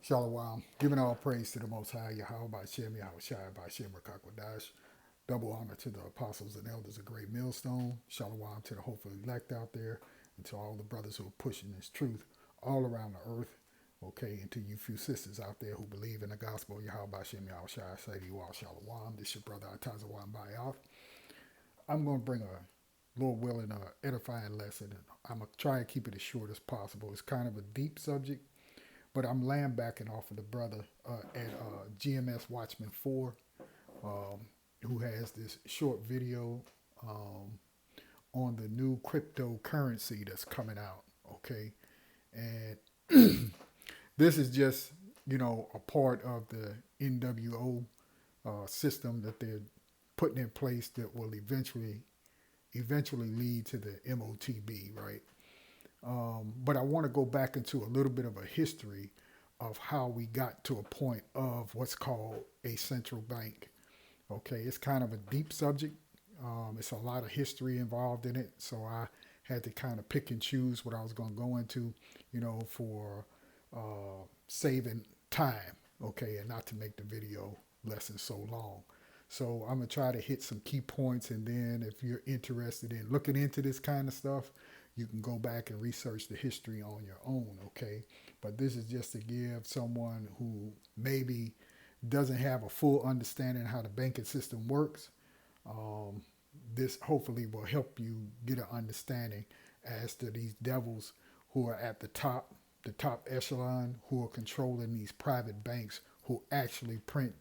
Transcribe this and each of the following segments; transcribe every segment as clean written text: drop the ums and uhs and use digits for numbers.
Shalom. Giving all praise to the Most High, Yahweh, by Shem, Yahweh Shai, by Shem, Rakakwadash. Double honor to the apostles and elders of Great Millstone. Shalom to the hopeful elect out there, and to all the brothers who are pushing this truth all around the earth. Okay, and to you few sisters out there who believe in the gospel of Yahweh, by Shem, Yahweh Shai, I say to you all, Shalom. This is your brother, Atazawan Bayoff. I'm going to bring a Lord willing, edifying lesson. I'm going to try and keep it as short as possible. It's kind of a deep subject, but I'm laying backing off of the brother at GMS Watchman 4, who has this short video on the new cryptocurrency that's coming out. Okay. And this is just, a part of the NWO system that they're putting in place that will eventually lead to the MOTB, right? But I want to go back into a little bit of a history of how we got to a point of what's called a central bank. Okay, it's kind of a deep subject. It's a lot of history involved in it, so I had to kind of pick and choose what I was going to go into, for saving time, okay, and not to make the video lesson so long. So I'm going to try to hit some key points, and then if you're interested in looking into this kind of stuff, you can go back and research the history on your own, okay? But this is just to give someone who maybe doesn't have a full understanding how the banking system works. This hopefully will help you get an understanding as to these devils who are at the top echelon, who are controlling these private banks who actually print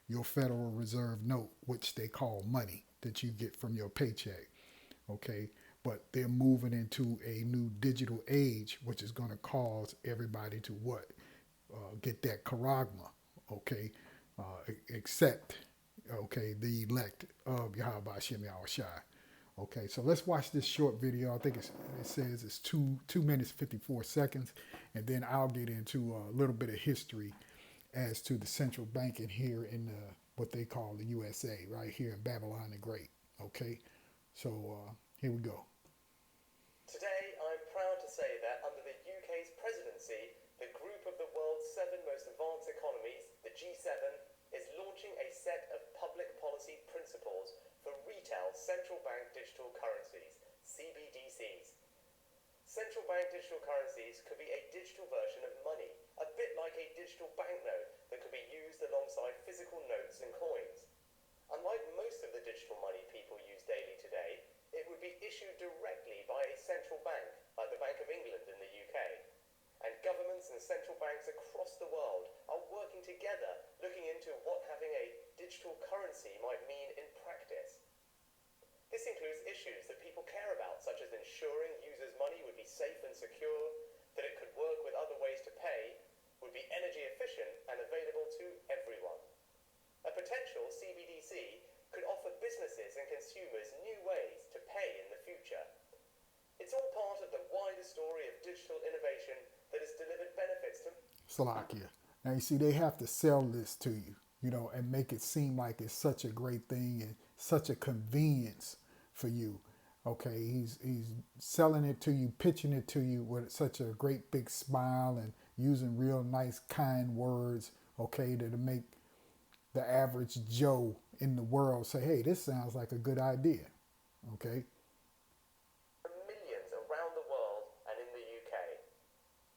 your Federal Reserve note, which they call money that you get from your paycheck. Okay, but they're moving into a new digital age, which is going to cause everybody to what? Get that charagma, okay? Accept, okay, the elect of Yahweh Shem Yahweh Shai. Okay, so let's watch this short video. I think it says it's 2 minutes 54 seconds, and then I'll get into a little bit of history as to the central banking here in what they call the USA, right here in Babylon the Great. Okay, so here we go. Today, I'm proud to say that under the UK's presidency, the group of the world's 7 most advanced economies, the G7, is launching a set of public policy principles for retail central bank digital currencies, CBDCs. Central bank digital currencies could be a digital version of money, a bit like a digital banknote that could be used alongside physical notes and coins. Unlike most of the digital money people use daily today, it would be issued directly by a central bank, like the Bank of England in the UK. And governments and central banks across the world are working together, looking into what having a digital currency might mean in practice. This includes issues that people care about, such as ensuring users' money would be safe and secure, that it could work with other ways to pay, would be energy efficient and available to everyone. A potential CBDC could offer businesses and consumers new ways to pay in the future. It's all part of the wider story of digital innovation that has delivered benefits to Salakia. Now you see, they have to sell this to you, and make it seem like it's such a great thing and such a convenience for you. Okay, he's selling it to you, pitching it to you with such a great big smile and using real nice, kind words. Okay, to make the average Joe in the world say, "Hey, this sounds like a good idea." Okay. millions around the world and in the UK.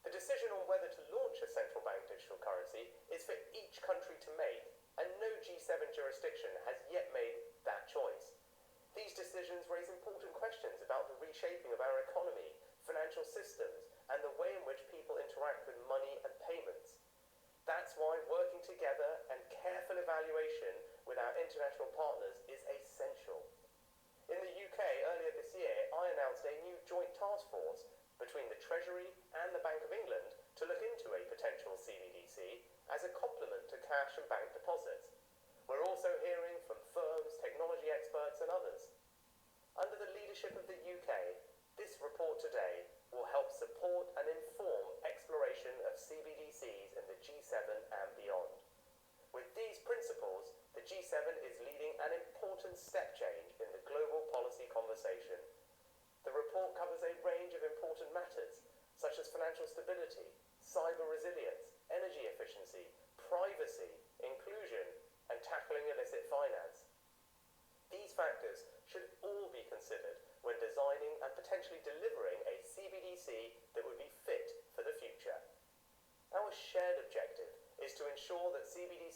The decision on whether to launch a central bank digital currency is for each country to make, and no G7 jurisdiction has yet made that choice. These decisions raise important questions about the reshaping of our economy, financial systems, and the way in which people interact with money and payments. That's why working together and careful evaluation with our international partners is essential. In the UK earlier this year, I announced a new joint task force between the Treasury and the Bank of England to look into a potential CBDC as a complement to cash and bank deposits. We're also hearing from firms, technology experts and others. Under the leadership of the UK, this report today will help support and inform exploration of CBDCs in the G7 and beyond. With these principles, the G7 is leading an important step change in the global policy conversation. The report covers a range of important matters, such as financial stability, cyber resilience, energy efficiency,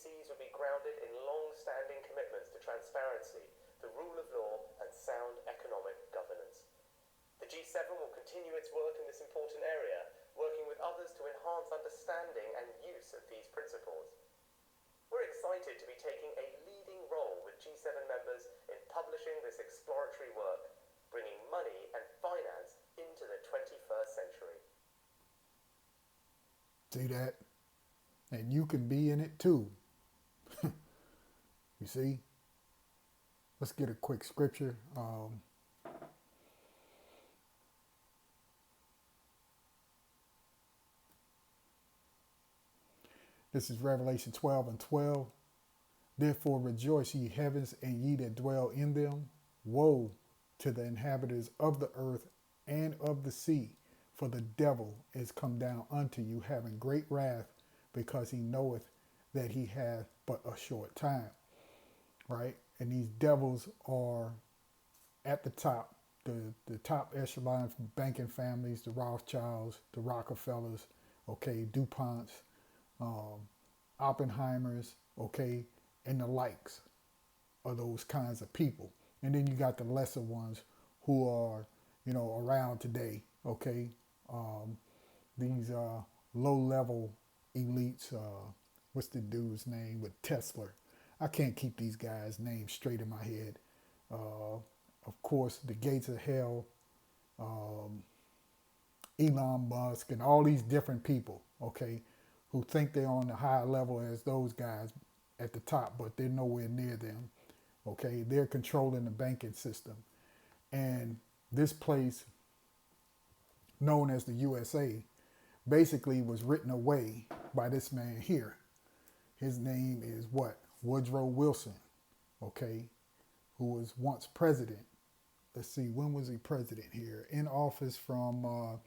GCCs would be grounded in long-standing commitments to transparency, the rule of law, and sound economic governance. The G7 will continue its work in this important area, working with others to enhance understanding and use of these principles. We're excited to be taking a leading role with G7 members in publishing this exploratory work, bringing money and finance into the 21st century. See that? And you can be in it too. You see? Let's get a quick scripture. This is Revelation 12:12. Therefore rejoice, ye heavens, and ye that dwell in them. Woe to the inhabitants of the earth and of the sea, for the devil is come down unto you, having great wrath, because he knoweth that he hath but a short time. Right? And these devils are at the top, the top echelon banking families, the Rothschilds, the Rockefellers, okay, DuPonts, Oppenheimers, okay, and the likes of those kinds of people. And then you got the lesser ones who are, around today, okay. These low-level elites, what's the dude's name with Tesla? I can't keep these guys' names straight in my head. Of course, the gates of hell, Elon Musk, and all these different people, okay, who think they're on the high level as those guys at the top, but they're nowhere near them, okay? They're controlling the banking system. And this place, known as the USA, basically was written away by this man here. His name is what? Woodrow Wilson, okay, who was once president. Let's see, when was he president here? In office from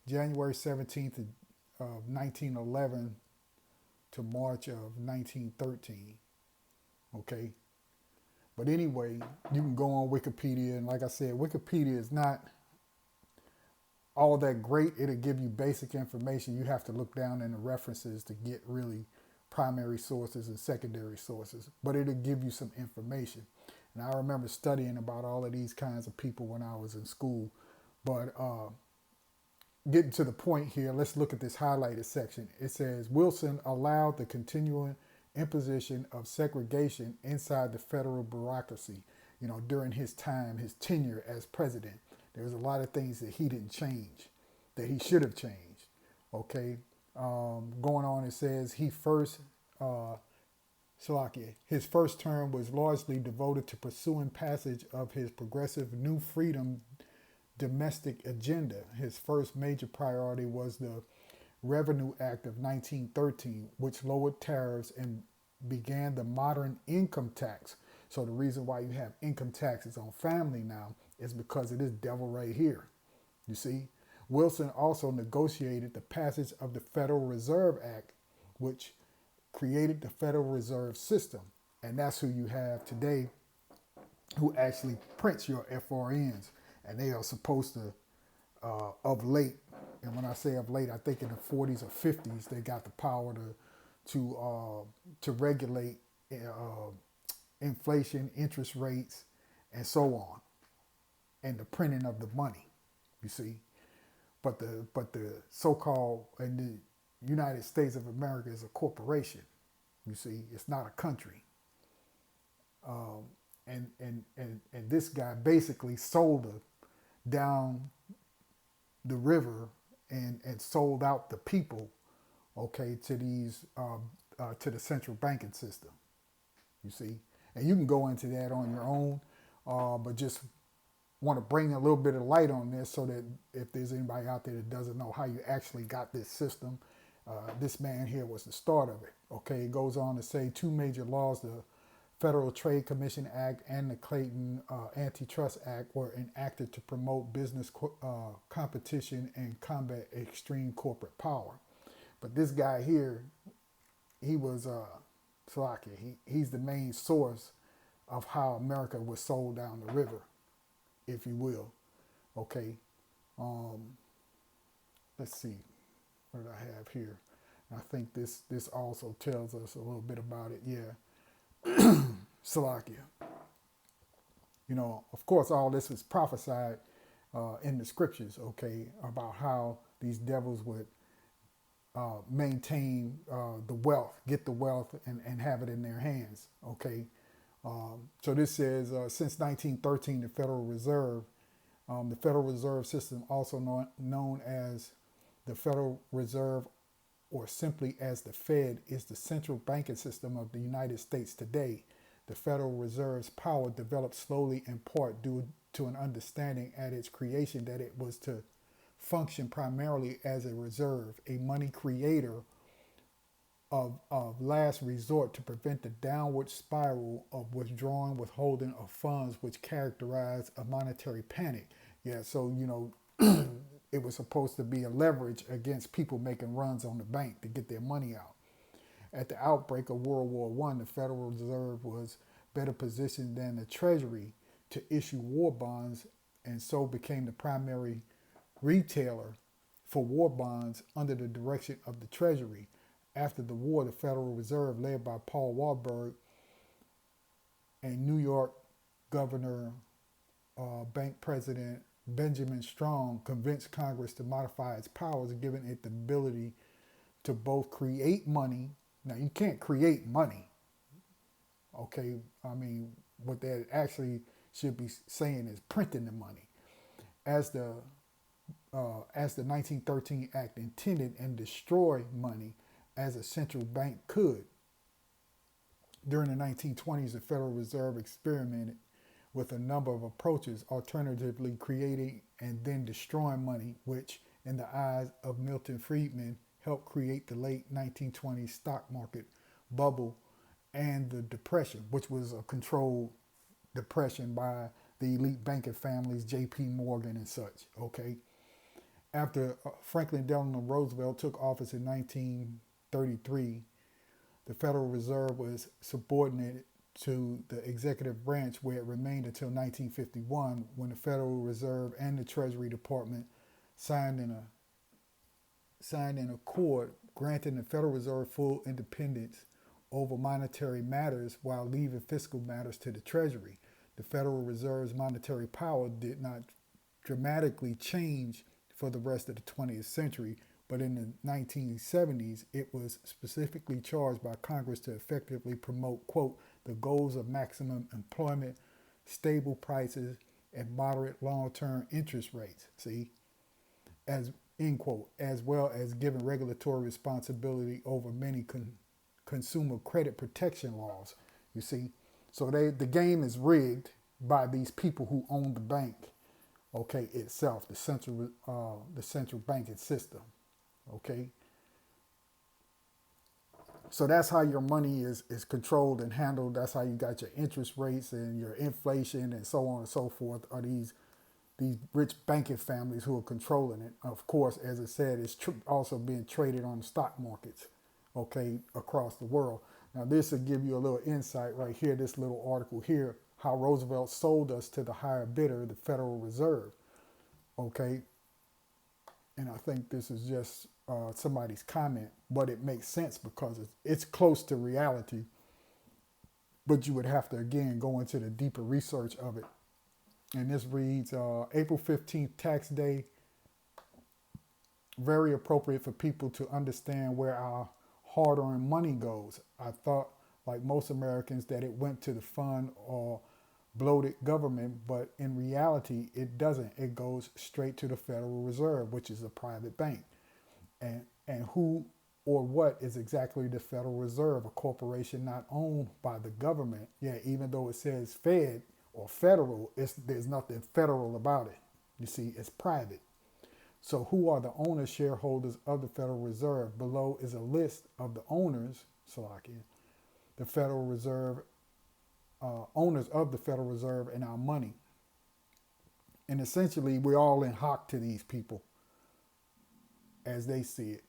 January 17th of 1911 to March of 1913, okay? But anyway, you can go on Wikipedia, and like I said, Wikipedia is not all that great. It'll give you basic information. You have to look down in the references to get really primary sources and secondary sources, but it'll give you some information. And I remember studying about all of these kinds of people when I was in school. But getting to the point here, let's look at this highlighted section. It says, Wilson allowed the continuing imposition of segregation inside the federal bureaucracy. During his time, his tenure as president, there was a lot of things that he didn't change, that he should have changed. Okay, going on, it says his first term was largely devoted to pursuing passage of his progressive New Freedom domestic agenda. His first major priority was the Revenue Act of 1913, which lowered tariffs and began the modern income tax. So the reason why you have income taxes on family now is because of this devil right here. You see? Wilson also negotiated the passage of the Federal Reserve Act, which created the Federal Reserve System. And that's who you have today, who actually prints your FRNs. And they are supposed to, of late, and when I say of late, I think in the 40s or 50s, they got the power to regulate inflation, interest rates, and so on, and the printing of the money. You see, but the so-called in the United States of America is a corporation. You see, it's not a country. And this guy basically sold down the river and sold out the people, okay, to these to the central banking system. You see, and you can go into that on your own, but just want to bring a little bit of light on this so that if there's anybody out there that doesn't know how you actually got this system, this man here was the start of it. Okay, it goes on to say two major laws, the Federal Trade Commission Act and the Clayton Antitrust Act, were enacted to promote business competition and combat extreme corporate power. But this guy here, he was he's the main source of how America was sold down the river, if you will. Okay. Let's see. What did I have here? I think this also tells us a little bit about it. Yeah, Salakia. Of course, all this is prophesied in the scriptures, okay, about how these devils would maintain the wealth, get the wealth, and have it in their hands, okay. So this says, since 1913, the Federal Reserve System, also known as the Federal Reserve or simply as the Fed, is the central banking system of the United States today. The Federal Reserve's power developed slowly in part due to an understanding at its creation that it was to function primarily as a reserve, a money creator of last resort to prevent the downward spiral of withdrawing, withholding of funds which characterize a monetary panic. Yeah, so, it was supposed to be a leverage against people making runs on the bank to get their money out. At the outbreak of World War One, the Federal Reserve was better positioned than the Treasury to issue war bonds and so became the primary retailer for war bonds under the direction of the Treasury. After the war, the Federal Reserve, led by Paul Warburg and New York Governor Bank President Benjamin Strong, convinced Congress to modify its powers, giving it the ability to both create money. Now, you can't create money, okay? I mean, what that actually should be saying is printing the money, as the 1913 Act intended, and destroy money as a central bank could. During the 1920s, the Federal Reserve experimented with a number of approaches, alternatively creating and then destroying money, which, in the eyes of Milton Friedman, helped create the late 1920s stock market bubble and the Depression, which was a controlled depression by the elite banking families, J.P. Morgan and such, okay? After Franklin Delano Roosevelt took office in 1933, the Federal Reserve was subordinated to the executive branch, where it remained until 1951, when the Federal Reserve and the Treasury Department signed an accord granting the Federal Reserve full independence over monetary matters while leaving fiscal matters to the Treasury. The Federal Reserve's monetary power did not dramatically change for the rest of the 20th century, but in the 1970s, it was specifically charged by Congress to effectively promote, quote, the goals of maximum employment, stable prices, and moderate long-term interest rates, see, as, end quote, as well as giving regulatory responsibility over many consumer credit protection laws, you see. So the game is rigged by these people who own the bank, okay, itself, the central banking system, okay. So that's how your money is controlled and handled. That's how you got your interest rates and your inflation and so on and so forth, are these rich banking families who are controlling it. Of course, as I said, it's also being traded on the stock markets, okay, across the world. Now, this will give you a little insight right here, this little article here, how Roosevelt sold us to the higher bidder, the Federal Reserve, okay? And I think this is just somebody's comment, but it makes sense because it's close to reality, but you would have to, again, go into the deeper research of it. And this reads, April 15th, tax day, very appropriate for people to understand where our hard-earned money goes. I thought, like most Americans, that it went to the fund or bloated government, but in reality, it doesn't. It goes straight to the Federal Reserve, which is a private bank. And who or what is exactly the Federal Reserve? A corporation not owned by the government. Yeah, even though it says Fed or federal, there's nothing federal about it. You see, it's private. So who are the owners, shareholders of the Federal Reserve? Below is a list of the owners, Salakia, the Federal Reserve, owners of the Federal Reserve and our money. And essentially, we're all in hock to these people as they see it.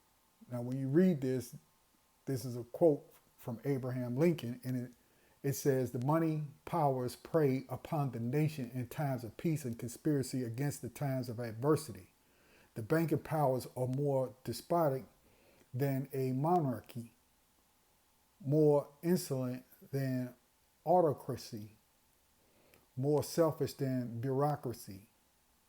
Now, when you read this, this is a quote from Abraham Lincoln, and it says, the money powers prey upon the nation in times of peace and conspiracy against the times of adversity. The banking powers are more despotic than a monarchy, more insolent than autocracy, more selfish than bureaucracy.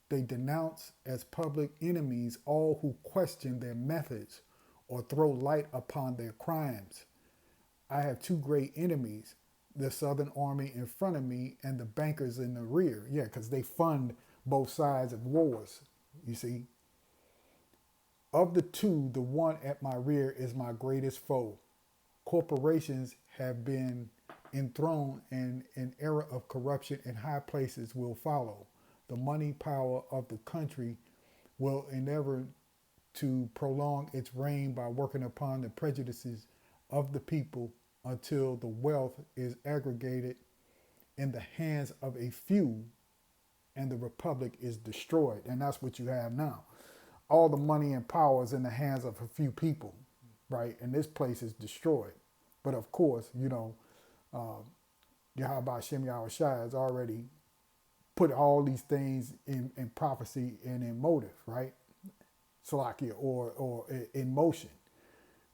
They denounce as public enemies all who question their methods or throw light upon their crimes. I have two great enemies, the Southern Army in front of me and the bankers in the rear. Yeah, because they fund both sides of wars, you see. Of the two, the one at my rear is my greatest foe. Corporations have been enthroned, and an era of corruption in high places will follow. The money power of the country will endeavor to prolong its reign by working upon the prejudices of the people until the wealth is aggregated in the hands of a few and the republic is destroyed. And that's what you have now. All the money and power is in the hands of a few people, right? And this place is destroyed. But of course, Yahweh Shem Yahweh Shai has already put all these things in prophecy and in motive, right? Salakia, or in motion,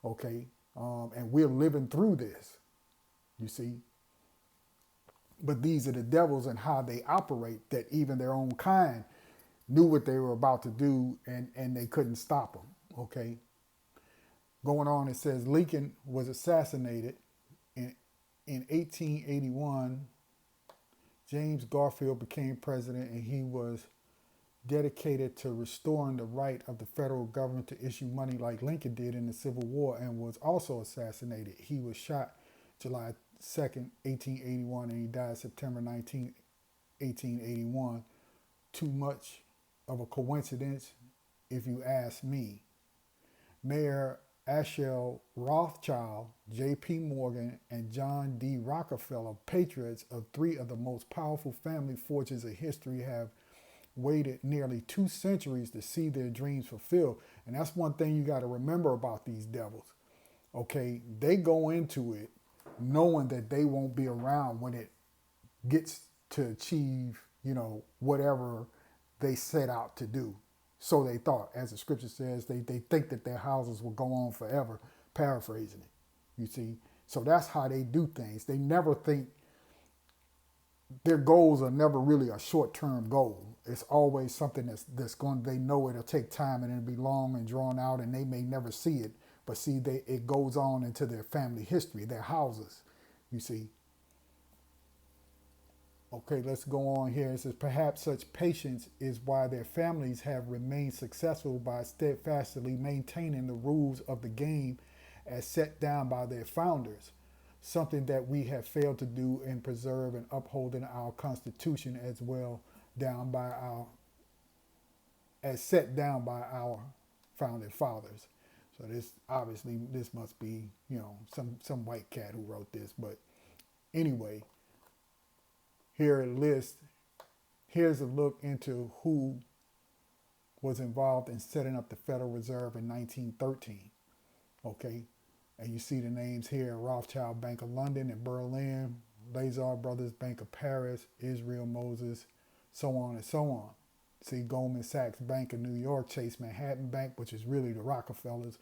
okay? And we're living through this, you see. But these are the devils and how they operate, that even their own kind knew what they were about to do, and they couldn't stop them, okay? Going on, it says Lincoln was assassinated in 1881. James Garfield became president, and he was dedicated to restoring the right of the federal government to issue money like Lincoln did in the Civil War, and was also assassinated. He was shot July 2nd, 1881, and he died September 19th, 1881. Too much of a coincidence, if you ask me. Mayor Ashel Rothschild, J.P. Morgan, and John D. Rockefeller, patriots of three of the most powerful family fortunes of history, have waited nearly 2 centuries to see their dreams fulfilled. And that's one thing you got to remember about these devils. Okay, they go into it knowing that they won't be around when it gets to achieve, whatever they set out to do. So they thought, as the scripture says, they think that their houses will go on forever, paraphrasing it, you see. So that's how they do things. They never think, their goals are never really a short-term goal. It's always something that's going, they know it'll take time and it'll be long and drawn out, and they may never see it. But see, it goes on into their family history, their houses, you see. Okay, let's go on here. It says, perhaps such patience is why their families have remained successful by steadfastly maintaining the rules of the game as set down by their founders, something that we have failed to do in preserve and upholding our Constitution as set down by our founding fathers. So this must be, some white cat who wrote this. But anyway, here's a look into who was involved in setting up the Federal Reserve in 1913. Okay, and you see the names here: Rothschild Bank of London and Berlin, Lazar Brothers Bank of Paris, Israel Moses, so on and so on. See, Goldman Sachs Bank of New York, Chase Manhattan Bank, which is really the Rockefellers.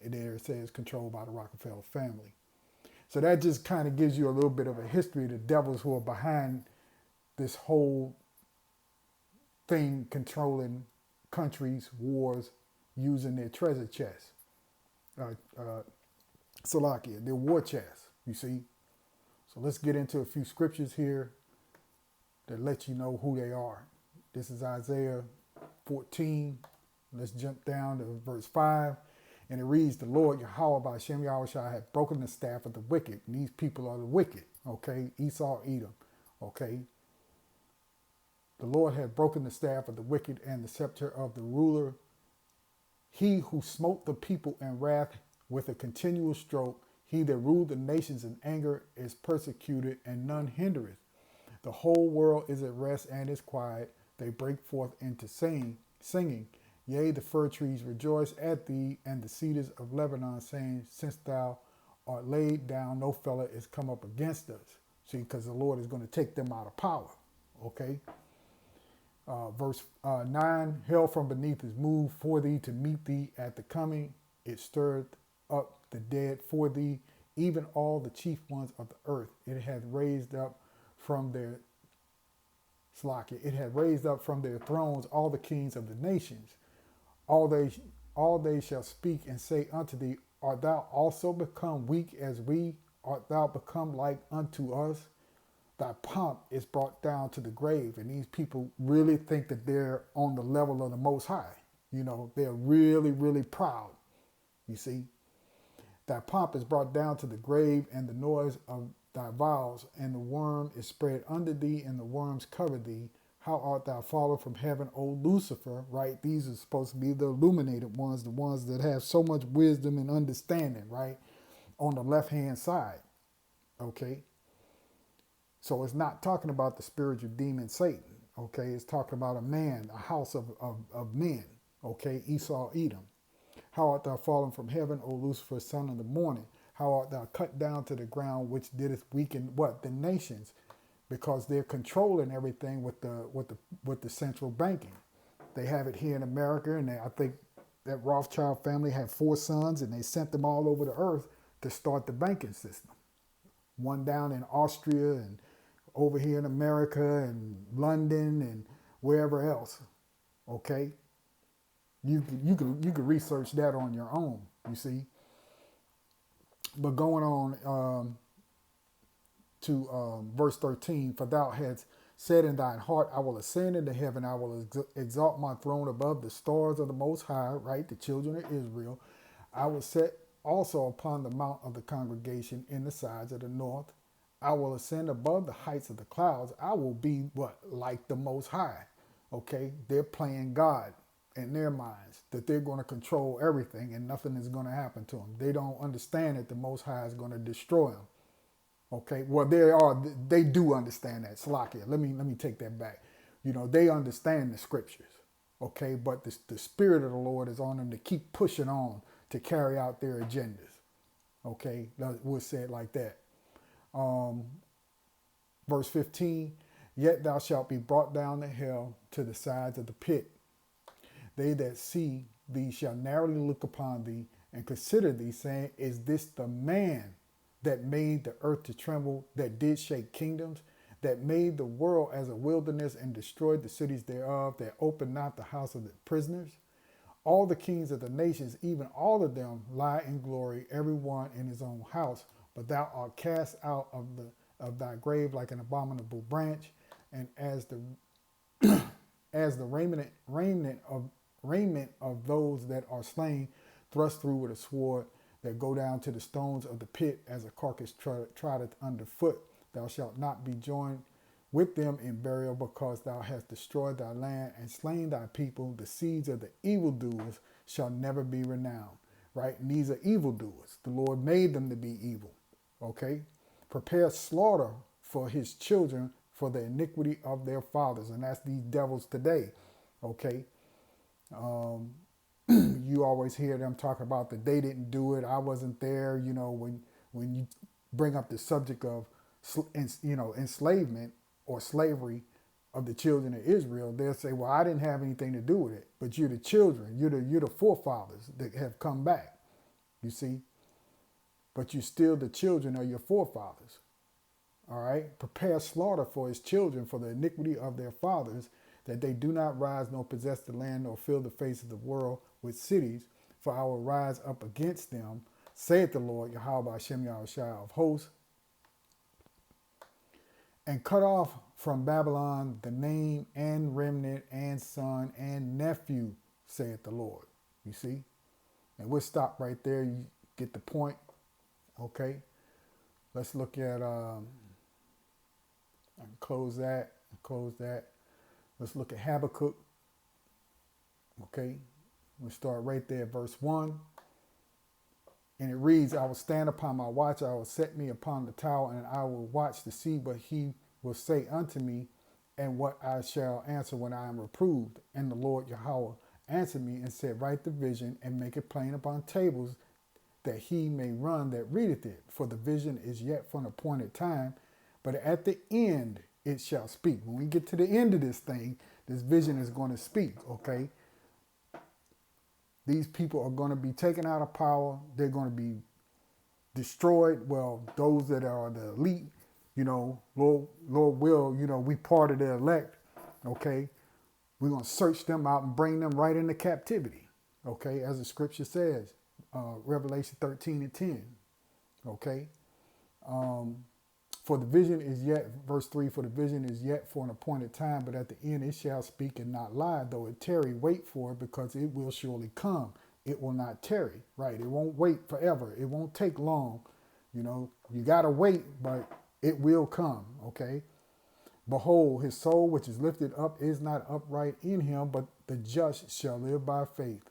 And there it says controlled by the Rockefeller family. So that just kind of gives you a little bit of a history of the devils who are behind this whole thing, controlling countries, wars, using their treasure chests. Salakia, their war chests, you see. So let's get into a few scriptures here that let you know who they are. This is Isaiah 14. Let's jump down to verse 5. And it reads, the Lord Yahweh by Shem Yahweh Shai had broken the staff of the wicked. And these people are the wicked, okay? Esau, Edom, okay? The Lord had broken the staff of the wicked and the scepter of the ruler. He who smote the people in wrath with a continual stroke, he that ruled the nations in anger is persecuted, and none hindereth. The whole world is at rest and is quiet. They break forth into singing. Yea, the fir trees rejoice at thee, and the cedars of Lebanon, saying, since thou art laid down, no fellow is come up against us. See, because the Lord is going to take them out of power. Okay. Verse 9, hell from beneath is moved for thee to meet thee at the coming. It stirred up the dead for thee, even all the chief ones of the earth. It hath raised up from their it had raised up from their thrones all the kings of the nations. All they, all they shall speak and say unto thee, art thou also become weak as we? Art thou become like unto us? Thy pomp is brought down to the grave. And these people really think that they're on the level of the Most High. You know, they're really, really proud. You see, thy pomp is brought down to the grave, and the noise of thy vows, and the worm is spread under thee, and the worms cover thee. How art thou fallen from heaven, O Lucifer? Right? These are supposed to be the illuminated ones, the ones that have so much wisdom and understanding, right? On the left-hand side. Okay? So it's not talking about the spiritual demon Satan. Okay? It's talking about a man, a house of men. Okay? Esau, Edom. How art thou fallen from heaven, O Lucifer, son of the morning? How art thou cut down to the ground, which didst weaken what? The nations, because they're controlling everything with the central banking. They have it here in America, and I think that Rothschild family had 4 sons, and they sent them all over the earth to start the banking system. One down in Austria, and over here in America, and London, and wherever else. Okay, you can research that on your own. You see. But going on to verse 13, for thou hadst said in thine heart, I will ascend into heaven, I will exalt my throne above the stars of the Most High, right, the children of Israel. I will set also upon the mount of the congregation in the sides of the north. I will ascend above the heights of the clouds. I will be what? Like the Most High. Okay, they're playing God in their minds, that they're going to control everything and nothing is going to happen to them. They don't understand that the Most High is going to destroy them. Okay, well, they do understand that. Salakia, let me take that back. You know, they understand the scriptures. Okay, but the Spirit of the Lord is on them to keep pushing on to carry out their agendas. Okay, we'll say it like that. Verse 15, yet thou shalt be brought down to hell, to the sides of the pit. They that see thee shall narrowly look upon thee and consider thee, saying, is this the man that made the earth to tremble, that did shake kingdoms, that made the world as a wilderness and destroyed the cities thereof, that opened not the house of the prisoners? All the kings of the nations, even all of them, lie in glory, every one in his own house. But thou art cast out of thy grave like an abominable branch, and as the raiment of those that are slain, thrust through with a sword, that go down to the stones of the pit, as a carcass trotteth under foot. Thou shalt not be joined with them in burial, because thou hast destroyed thy land and slain thy people. The seeds of the evildoers shall never be renowned. Right? And these are evildoers. The Lord made them to be evil. Okay? Prepare slaughter for his children for the iniquity of their fathers. And that's these devils today. Okay? You always hear them talk about that they didn't do it. I wasn't there. You know, when you bring up the subject of, enslavement or slavery of the children of Israel, they'll say, well, I didn't have anything to do with it. But you're the children. You're the forefathers that have come back. You see? But you're still the children of your forefathers. All right? Prepare slaughter for his children for the iniquity of their fathers, that they do not rise nor possess the land nor fill the face of the world with cities, for I will rise up against them, saith the Lord, Yahweh Hashem Yahushua of hosts, and cut off from Babylon the name and remnant and son and nephew, saith the Lord. You see? And we'll stop right there. You get the point. Okay? Let's look at, I can close that. Let's look at Habakkuk. Okay? We'll start right there, verse 1. And it reads, I will stand upon my watch, I will set me upon the tower, and I will watch to see what he will say unto me, and what I shall answer when I am reproved. And the Lord Yahweh answered me and said, write the vision and make it plain upon tables, that he may run that readeth it. For the vision is yet for an appointed time, but at the end it shall speak. When we get to the end of this thing, this vision is going to speak, okay? These people are going to be taken out of power. They're going to be destroyed. Well, those that are the elite, Lord will, we part of the elect, okay? We're going to search them out and bring them right into captivity, okay? As the scripture says, Revelation 13 and 10, okay? For the vision is yet, verse 3, for the vision is yet for an appointed time, but at the end it shall speak and not lie. Though it tarry, wait for it, because it will surely come. It will not tarry, right? It won't wait forever. It won't take long. You got to wait, but it will come, okay? Behold, his soul which is lifted up is not upright in him, but the just shall live by faith.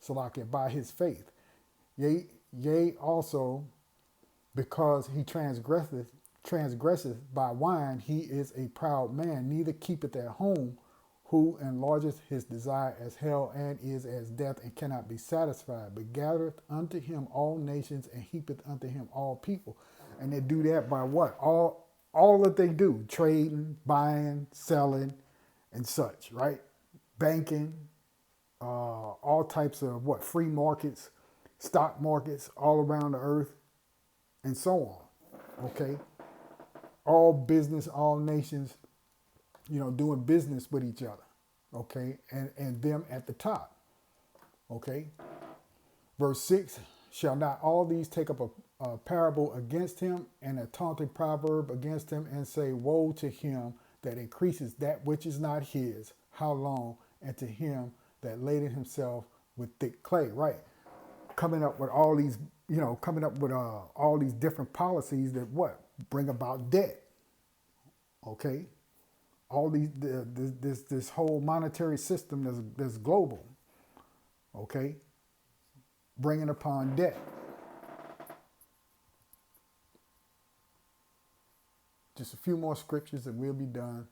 So like it by his faith. Yea, also, because he transgresseth by wine, he is a proud man, neither keepeth at home, who enlargeth his desire as hell, and is as death, and cannot be satisfied, but gathereth unto him all nations, and heapeth unto him all people. And they do that by what? All that they do, trading, buying, selling, and such, right? Banking, all types of free markets, stock markets all around the earth, and so on, okay? All business, all nations, doing business with each other, okay? And them at the top, okay? Verse 6, shall not all these take up a parable against him, and a taunting proverb against him, and say, woe to him that increases that which is not his, how long? And to him that laded himself with thick clay, right? Coming up with all these, all these different policies that bring about debt, okay? All these, this whole monetary system that's global, okay? Bringing upon debt. Just a few more scriptures and we'll be done.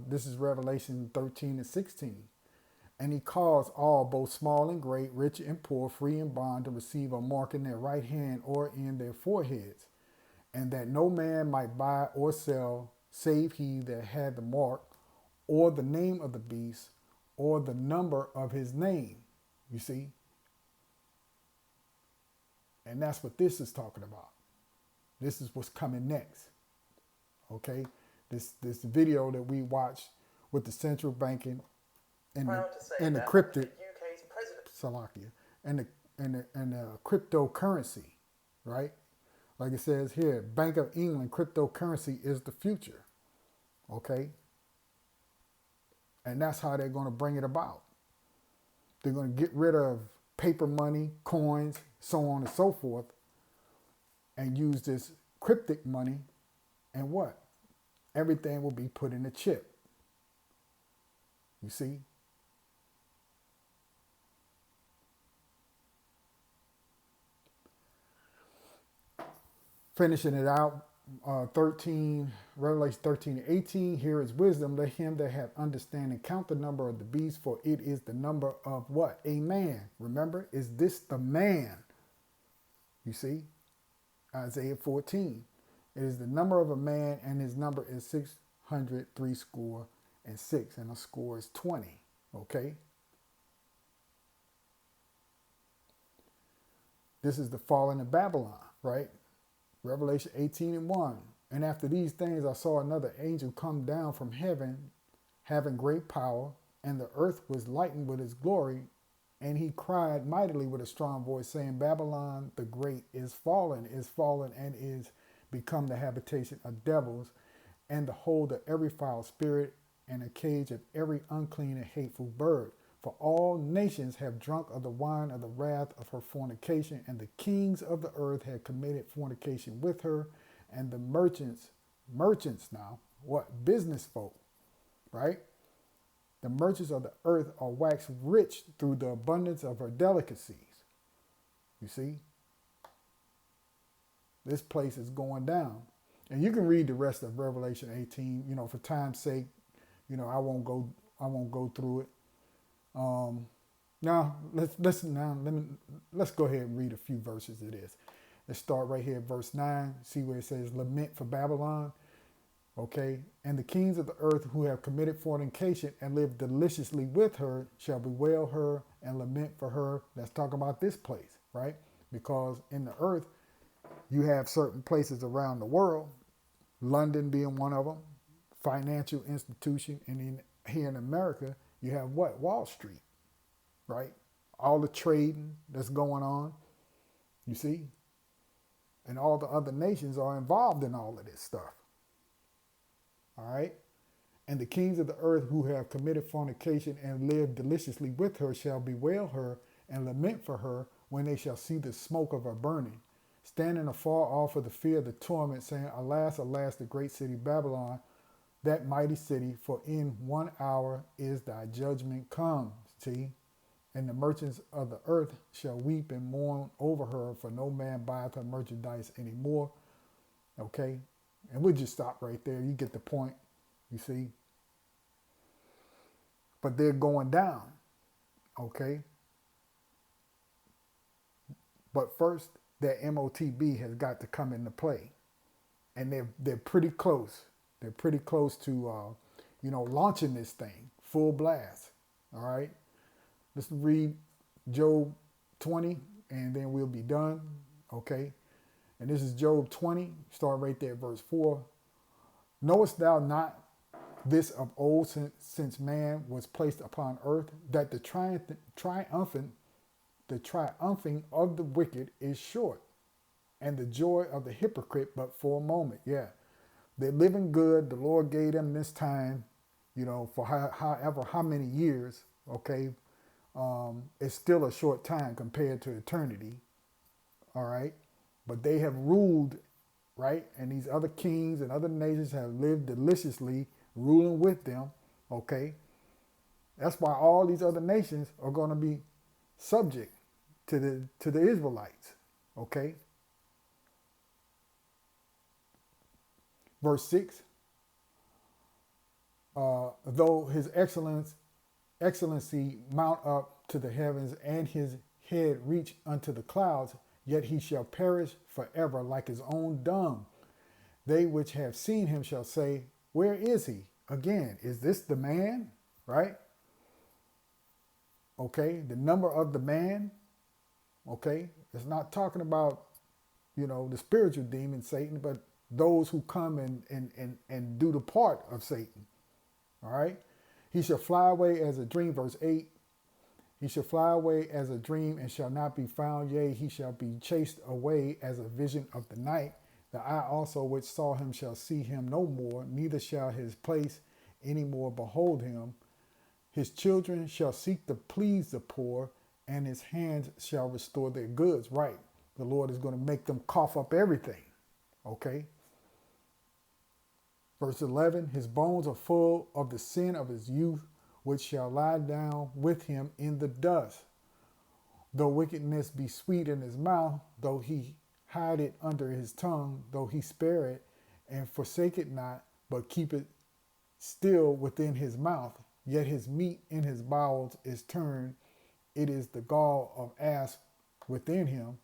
This is Revelation 13 and 16. And he caused all, both small and great, rich and poor, free and bond, to receive a mark in their right hand or in their foreheads, and that no man might buy or sell, save he that had the mark, or the name of the beast, or the number of his name. You see? And that's what this is talking about. This is what's coming next. Okay? This video that we watched with the central banking and the cryptic Salakia and the cryptocurrency, right? Like it says here, Bank of England, cryptocurrency is the future. Okay? And that's how they're going to bring it about. They're going to get rid of paper money, coins, so on and so forth, and use this cryptic money, and what? Everything will be put in a chip. You see? Finishing it out, Revelation 13 and 18, here is wisdom. Let him that hath understanding count the number of the beast, for it is the number of what? A man. Remember, is this the man? You see? Isaiah 14. It is the number of a man, and his number is 603 score and 6, and a score is 20. Okay? This is the falling of Babylon, right? Revelation 18 and 1. And after these things I saw another angel come down from heaven, having great power, and the earth was lightened with his glory. And he cried mightily with a strong voice, saying, Babylon the great is fallen, and is become the habitation of devils, and the hold of every foul spirit, and a cage of every unclean and hateful bird. For all nations have drunk of the wine of the wrath of her fornication, and the kings of the earth had committed fornication with her, and the merchants now, what? Business folk, right? The merchants of the earth are waxed rich through the abundance of her delicacies. You see? This place is going down. And you can read the rest of Revelation 18, for time's sake, I won't go through it. Now let's go ahead and read a few verses of this. Let's start right here at verse 9. See where it says lament for Babylon. Okay, and the kings of the earth who have committed fornication and lived deliciously with her shall bewail her and lament for her. Let's talk about this place, right? Because in the earth, you have certain places around the world, London being one of them, financial institution, and here in America, you have what? Wall Street, right? All the trading that's going on, you see, and all the other nations are involved in all of this stuff. All right. And the kings of the earth who have committed fornication and lived deliciously with her shall bewail her and lament for her when they shall see the smoke of her burning, standing afar off of the fear of the torment, saying, Alas, alas, the great city Babylon, that mighty city, for in 1 hour is thy judgment come. See? And the merchants of the earth shall weep and mourn over her, for no man buyeth her merchandise anymore. Okay? And we'll just stop right there. You get the point, you see. But they're going down, okay? But first, that MOTB has got to come into play. And they're pretty close. They're pretty close to, launching this thing, full blast, all right? Let's read Job 20, and then we'll be done, okay? And this is Job 20, start right there, verse 4. Knowest thou not this of old, since man was placed upon earth, that the triumphing of the wicked is short, and the joy of the hypocrite but for a moment? Yeah, they're living good. The Lord gave them this time, for however how many years, okay? It's still a short time compared to eternity, all right? But they have ruled, right? And these other kings and other nations have lived deliciously, ruling with them, okay? That's why all these other nations are going to be subject to the Israelites, okay? Verse 6, though his excellency mount up to the heavens and his head reach unto the clouds, yet he shall perish forever like his own dung. They which have seen him shall say, where is he? Again, is this the man? Right? Okay, the number of the man. Okay, it's not talking about, the spiritual demon, Satan, but those who come and do the part of Satan. All right? He shall fly away as a dream, verse 8. He shall fly away as a dream and shall not be found. Yea, he shall be chased away as a vision of the night. The eye also which saw him shall see him no more, neither shall his place any more behold him. His children shall seek to please the poor, and his hands shall restore their goods. Right. The Lord is going to make them cough up everything. Okay. Verse 11, his bones are full of the sin of his youth, which shall lie down with him in the dust. Though wickedness be sweet in his mouth, though he hide it under his tongue, though he spare it and forsake it not, but keep it still within his mouth, yet his meat in his bowels is turned. It is the gall of asp within him.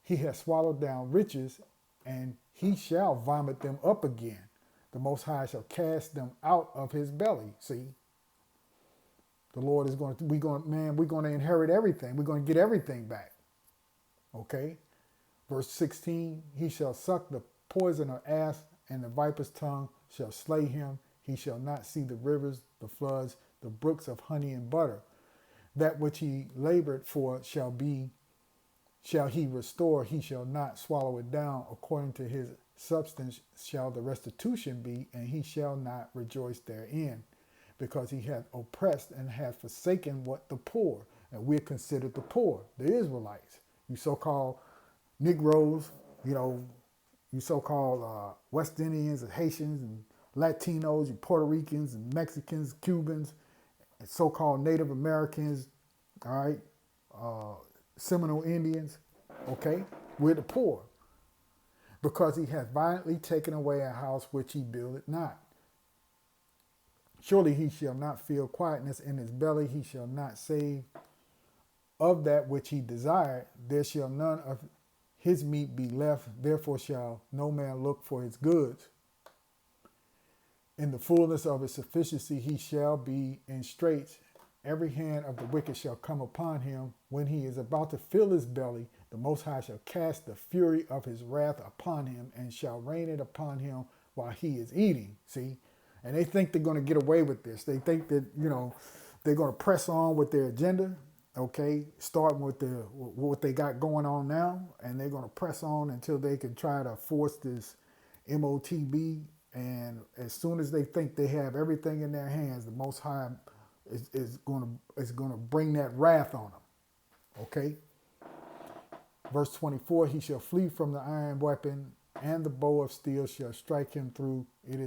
He has swallowed down riches, and he shall vomit them up again. The Most High shall cast them out of his belly. See, the Lord is we're going to inherit everything. We're going to get everything back. Okay. Verse 16, he shall suck the poison of asp, and the viper's tongue shall slay him. He shall not see the rivers, the floods, the brooks of honey and butter. That which he labored for shall he restore. He shall not swallow it down. According to his substance shall the restitution be, and he shall not rejoice therein, because he hath oppressed and hath forsaken what the poor. And we're considered the poor, the Israelites. You so-called Negroes, you so-called West Indians and Haitians and Latinos, you Puerto Ricans and Mexicans, Cubans, and so-called Native Americans, all right, Seminole Indians, okay? We're the poor, because he hath violently taken away a house which he builded not. Surely he shall not feel quietness in his belly. He shall not save of that which he desired. There shall none of his meat be left. Therefore shall no man look for his goods. In the fullness of his sufficiency he shall be in straits. Every hand of the wicked shall come upon him. When he is about to fill his belly, the Most High shall cast the fury of his wrath upon him and shall rain it upon him while he is eating. See? And they think they're going to get away with this. They think that, they're going to press on with their agenda, okay, starting with what they got going on now, and they're going to press on until they can try to force this MOTB. And as soon as they think they have everything in their hands, the Most High is going to bring that wrath on them. Okay. Verse 24: He shall flee from the iron weapon, and the bow of steel shall strike him through. It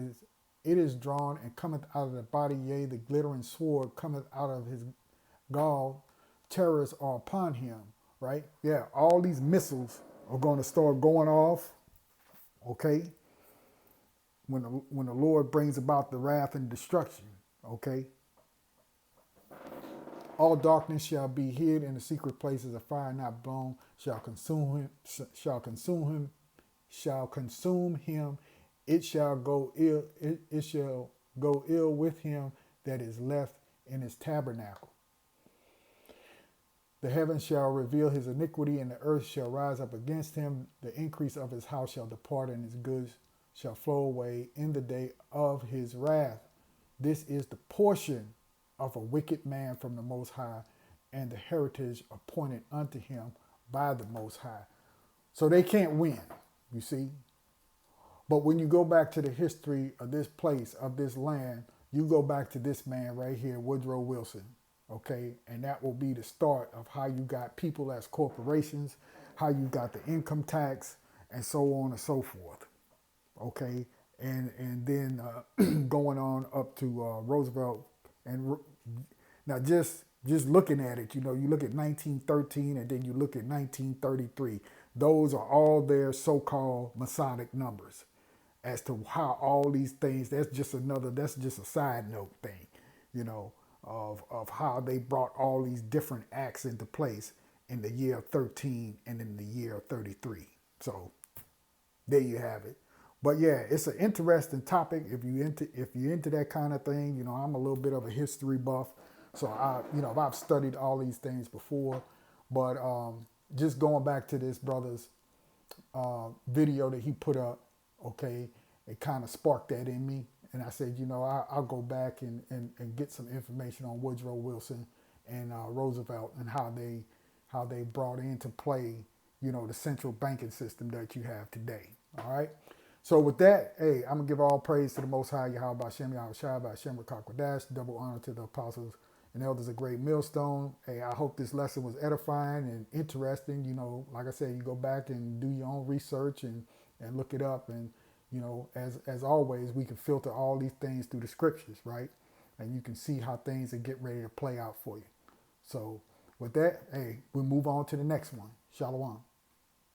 is drawn and cometh out of the body, yea, the glittering sword cometh out of his gall. Terrors are upon him. Right? Yeah. All these missiles are going to start going off. Okay. When the Lord brings about the wrath and destruction, okay? All darkness shall be hid in the secret places, of fire not blown shall consume him, It shall go ill, it shall go ill with him that is left in his tabernacle. The heavens shall reveal his iniquity, and the earth shall rise up against him. The increase of his house shall depart, and his goods shall flow away in the day of his wrath. This is the portion of a wicked man from the Most High, and the heritage appointed unto him by the Most High. So they can't win, you see. But when you go back to the history of this place, of this land, you go back to this man right here, Woodrow Wilson, okay? And that will be the start of how you got people as corporations, how you got the income tax, and so on and so forth. Okay, and then going on up to Roosevelt, and now just looking at it, you look at 1913, and then you look at 1933. Those are all their so-called Masonic numbers, as to how all these things. That's just a side note thing, of how they brought all these different acts into place in the year 13 and in the year 33. So there you have it. But yeah, it's an interesting topic. If you're into that kind of thing, I'm a little bit of a history buff, so I've studied all these things before. But just going back to this brother's video that he put up, okay, it kind of sparked that in me, and I said, I'll go back and get some information on Woodrow Wilson and Roosevelt, and how they brought into play, the central banking system that you have today. All right. So with that, hey, I'm going to give all praise to the Most High, Yahweh Bashem, Yahweh Shai, Bashem Rakakwadash, double honor to the apostles and elders of Great Millstone. Hey, I hope this lesson was edifying and interesting. Like I said, you go back and do your own research and look it up. And, as always, we can filter all these things through the scriptures, right? And you can see how things are getting ready to play out for you. So with that, hey, we'll move on to the next one. Shalom.